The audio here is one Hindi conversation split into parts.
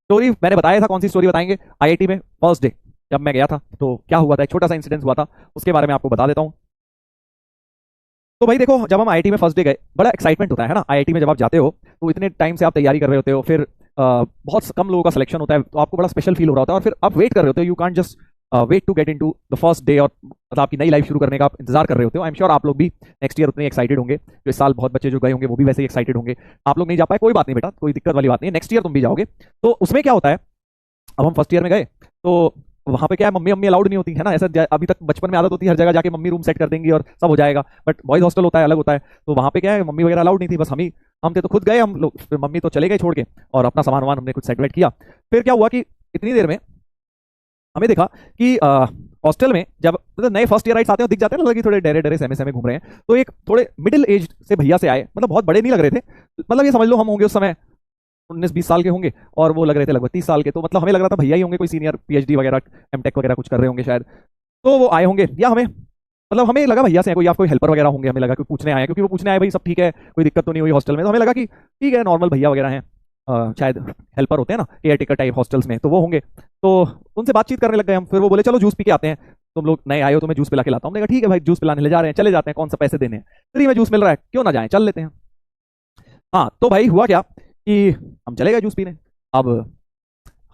स्टोरी मैंने बताया था, कौन सी स्टोरी बताएंगे? आईआईटी में फर्स्ट डे जब मैं गया था तो क्या हुआ था, एक छोटा सा इंसिडेंस हुआ था, उसके बारे में आपको बता देता हूँ। तो भाई देखो, जब हम आईआईटी में फर्स्ट डे गए, बड़ा एक्साइटमेंट होता है ना। आईआईटी में जब आप जाते हो तो इतने टाइम से आप तैयारी कर रहे होते हो, फिर बहुत कम लोगों का सिलेक्शन होता है, तो आपको बड़ा स्पेशल फील हो रहा होता है, और फिर आप वेट कर रहे होते हो। You can't just wait to get into the first day, और मतलब आपकी नई लाइफ शुरू करने का आप इंतजार कर रहे होते हो। आई एम श्योर आप लोग भी नेक्स्ट ईयर उतने एक्साइटेड होंगे। जो इस साल बहुत बच्चे जो गए होंगे वो भी वैसे ही एक्साइटेड होंगे। आप लोग नहीं जा पाए, कोई बात नहीं बेटा, कोई दिक्कत वाली बात नहीं है, नेक्स्ट ईयर तुम भी जाओगे। तो उसमें क्या होता है, अब हम फर्स्ट ईयर में गए तो वहां पे क्या है, मम्मी मम्मी अलाउड नहीं होती है ना। ऐसा अभी तक बचपन में आदत होती है, हर जगह जाके मम्मी रूम सेट कर देंगी और सब हो जाएगा, बट बॉयज हॉस्टल होता है, अलग होता है। तो वहां पे क्या है, मम्मी वगैरह अलाउड नहीं थी, बस हम थे तो खुद गए हम लोग, फिर मम्मी तो चले गए छोड़ के, और अपना सामान वामान हमने कुछ सेटवेट किया। फिर क्या हुआ कि इतनी देर में हमें देखा कि हॉस्टल में जब मतलब नए फर्स्ट ईयर आते हैं दिख जाते हैं ना, लगे थोड़े डरे डरे सहमे सहमे घूम रहे हैं, तो एक थोड़े मिडिल एज से भैया से आए, मतलब बहुत बड़े नहीं लग रहे थे, मतलब ये समझ लो हम होंगे उस समय 19-20 साल के होंगे, और वो लग रहे थे लगभग 30 साल के। तो मतलब हमें लग रहा था भैया ही होंगे, कोई सीनियर पीएचडी वगैरह एमटेक वगैरह कुछ कर रहे होंगे शायद। तो वो आए होंगे, या हमें मतलब हमें लगा भैया से हैं कोई, या कोई हेल्पर वगैरह होंगे, हमें लगा कि पूछने आए हैं, क्योंकि वो पूछने आए भाई सब ठीक है, कोई दिक्कत तो नहीं हुई हॉस्टल में, तो हमें लगा कि ठीक है नॉर्मल भैया वगैरह हैं, शायद हेल्पर होते हैं ना केयर टेकर टाइप हॉस्टल्स में, तो वो होंगे। तो उनसे बातचीत करने लग गए हम। फिर वो बोले चलो जूस पी के आते हैं, तुम लोग नए आए हो तो मैं जूस पिला के लाता हूँ। हमने कहा ठीक है भाई, जूस पिलाने ले जा रहे हैं, चले जाते हैं, कौन सा पैसे देने हैं, फ्री में जूस मिल रहा है, क्यों ना जाएं, चल लेते हैं। हाँ तो भाई हुआ क्या कि हम चले गए जूस पीने। अब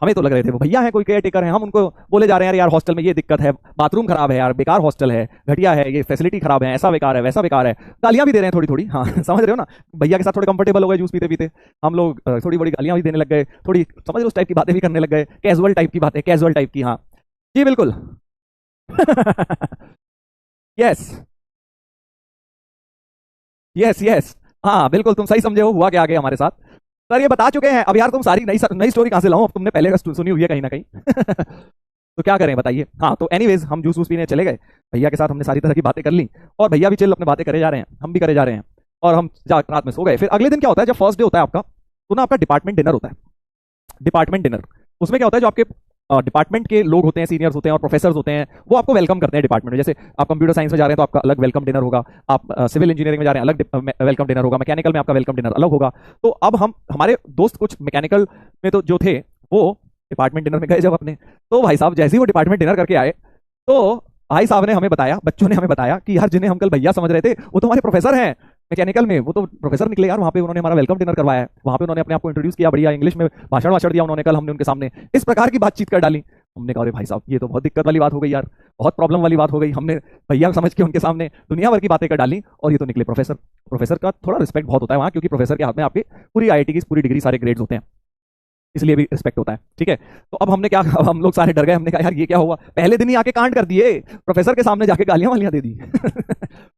हमें तो लग रहे थे वो भैया हैं, कोई केयर टेकर हैं, हम उनको बोले जा रहे हैं यार हॉस्टल में ये दिक्कत है, बाथरूम खराब है यार, बेकार हॉस्टल है, घटिया है, ये फैसिलिटी खराब है, ऐसा बेकार है वैसा बेकार है। गालियां भी दे रहे हैं थोड़ी थोड़ी, हाँ समझ रहे हो ना, भैया के साथ थोड़े कंफर्टेबल हो गए जूस पीते पीते। हम लोग थोड़ी बड़ी गालियां भी देने लग गए, थोड़ी समझ लो उस टाइप की बातें भी करने लग गए, कैजुअल टाइप की बातें, कैजुअल टाइप की, हाँ जी बिल्कुल। यस यस यस, हाँ बिल्कुल तुम सही समझे हो, हुआ क्या आगे हमारे साथ। सर ये बता चुके हैं, अब यार तुम सारी नई नई स्टोरी कहाँ से लाऊं, अब तुमने पहले का सुनी हुई है कहीं ना कहीं। तो क्या करें बताइए। हाँ तो एनीवेज हम जूस वूस पीने चले गए, भैया के साथ हमने सारी तरह की बातें कर ली, और भैया भी चिल अपने बातें करे जा रहे हैं, हम भी करे जा रहे हैं, और हम जा रात में सो गए। फिर अगले दिन क्या होता है, जब फर्स्ट डे होता है आपका, तो ना आपका डिपार्टमेंट डिनर होता है। डिपार्टमेंट डिनर, उसमें क्या होता है, जो आपके डिपार्टमेंट के लोग होते हैं, सीनियर्स होते हैं और प्रोफेसर्स होते हैं, वो आपको वेलकम करते हैं डिपार्टमेंट में। जैसे आप कंप्यूटर साइंस में जा रहे हैं तो आपका अलग वेलकम डिनर होगा, आप सिविल इंजीनियरिंग में जा रहे हैं अलग वेलकम डिनर होगा, मैकेनिकल में आपका वेलकम डिनर अलग होगा। तो अब हम हमारे दोस्त कुछ मैकेनिकल में तो जो थे, वो डिपार्टमेंट डिनर में गए जब अपने, तो भाई साहब जैसे ही वो डिपार्टमेंट डिनर करके आए, तो भाई साहब ने हमें बताया, बच्चों ने हमें बताया कि यार जिन्हें हम कल भैया समझ रहे थे वो तो हमारे प्रोफेसर हैं मैकेनिकल में, वो तो प्रोफेसर निकले यार। वहाँ पे उन्होंने हमारा वेलकम डिनर करवाया है, वहाँ पे उन्होंने अपने आप को इंट्रोड्यूस किया, बढ़िया इंग्लिश में भाषण वाषण दिया उन्होंने कल, हमने उनके सामने इस प्रकार की बातचीत कर डाली। हमने कहा अरे भाई साहब ये तो बहुत दिक्कत वाली बात हो गई यार, बहुत प्रॉब्लम वाली बात हो गई, हमने भैया समझ के उनके सामने दुनिया भर की बातें कर डाली, और ये तो निकले प्रोफेसर। प्रोफेसर का थोड़ा रिस्पेक्ट बहुत होता है वहाँ, क्योंकि प्रोफेसर के हाथ में आपकी पूरी आईआईटी की पूरी डिग्री सारे ग्रेड्स होते हैं, इसलिए भी रिस्पेक्ट होता है, ठीक है। तो अब हमने क्या, अब हम लोग सारे डर गए, हमने कहा यार ये क्या हुआ, पहले दिन ही आके कांड कर दिए, प्रोफेसर के सामने जाके गालियां वालियां दे दी।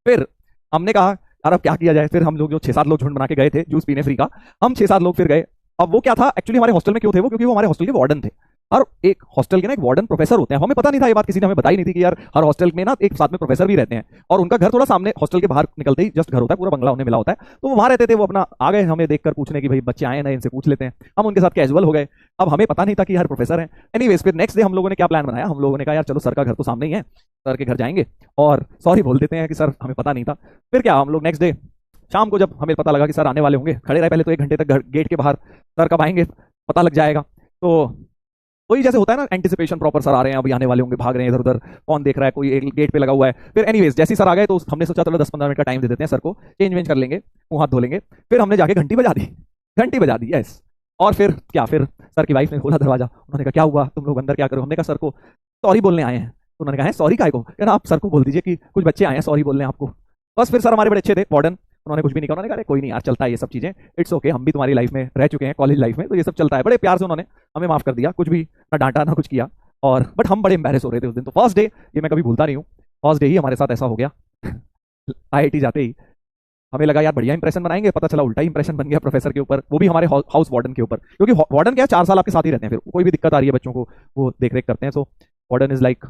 फिर हमने कहा यार अब क्या किया जाए। फिर हम लोग जो 6-7 लोग झुंड बना के गए थे जूस पीने फ्री का, हम 6-7 लोग फिर गए। अब वो क्या था एक्चुअली, हमारे हॉस्टल में क्यों थे वो, क्योंकि वो हमारे हॉस्टल के वार्डन थे, और एक हॉस्टल के ना एक वार्डन प्रोफेसर होते हैं। हमें पता नहीं था ये बात, किसी ने हमें बताई नहीं थी कि यार हर हॉस्टल में ना एक साथ में प्रोफेसर भी रहते हैं, और उनका घर थोड़ा सामने हॉस्टल के बाहर निकलते ही जस्ट घर होता है, पूरा बंगला उन्हें मिला होता है। तो वो वहां रहते थे, वो अपना आ गए हमें देखकर पूछने की भाई बच्चे आए ना, इनसे पूछ लेते हैं। हम उनके साथ कैजुअल हो गए, अब हमें पता नहीं था कि यार प्रोफेसर हैं। एनीवेज फिर नेक्स्ट डे हम लोगों ने क्या प्लान बनाया, हम लोगों ने कहा यार चलो सर का घर तो सामने ही है, सर के घर जाएंगे और सॉरी बोल देते हैं कि सर हमें पता नहीं था। फिर क्या, हम लोग नेक्स्ट डे शाम को जब हमें पता लगा कि सर आने वाले होंगे, खड़े रहे पहले तो 1 घंटे तक गेट के बाहर, सर कब आएंगे पता लग जाएगा। तो वही जैसे होता है ना एंटिसिपेशन, प्रॉपर सर आ रहे हैं, अभी आने वाले होंगे, भाग रहे हैं इधर उधर, कौन देख रहा है, कोई एक गेट पे लगा हुआ है। फिर एनीवेज जैसे ही सर आ गए तो हमने सोचा चलो 10-15 मिनट का टाइम दे देते हैं सर को, चेंज वेंज कर लेंगे, मुंह हाथ धो लेंगे। फिर हमने जाके घंटी बजा दी, घंटी बजा दी, यस। और फिर क्या, फिर सर की वाइफ ने खोला दरवाजा, उन्होंने कहा क्या हुआ तुम लोग अंदर क्या करो, हमने कहा सर को सॉरी बोलने आए हैं। तो उन्होंने कहा सॉरी काय को, कहना आप सर को बोल दीजिए कि कुछ बच्चे आए हैं सॉरी बोलने आपको। बस फिर सर हमारे बड़े अच्छे थे वार्डन, उन्होंने कुछ भी नहीं कहा, उन्होंने कहा कोई नहीं यार चलता है ये सब चीजें, इट्स ओके, हम भी तुम्हारी लाइफ में रह चुके हैं कॉलेज लाइफ में, तो ये सब चलता है। बड़े प्यार से उन्होंने हमें माफ कर दिया, कुछ भी ना डांटा ना कुछ किया। और बट हम बड़े एम्बेरस हो रहे थे उस दिन, तो फर्स्ट डे ये मैं कभी भूलता नहीं हूँ, फर्स्ट डे ही हमारे साथ ऐसा हो गया। आईआईटी जाते ही हमें लगा यार बढ़िया इंप्रेशन बनाएंगे, पता चला उल्टा इंप्रेशन बन गया प्रोफेसर के ऊपर, वो भी हमारे हाउस वार्डन के ऊपर, क्योंकि वार्डन क्या है 4 साल आपके साथ ही रहते हैं, फिर कोई भी दिक्कत आ रही है बच्चों को वो देख रेख करते हैं। सो वार्डन इज लाइक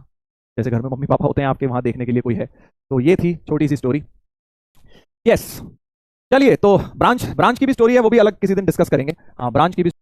जैसे घर में मम्मी पापा होते हैं आपके, वहां देखने के लिए कोई है। तो ये थी छोटी सी स्टोरी, यस। चलिए तो ब्रांच ब्रांच की भी स्टोरी है, वो भी अलग किसी दिन डिस्कस करेंगे। हाँ ब्रांच की भी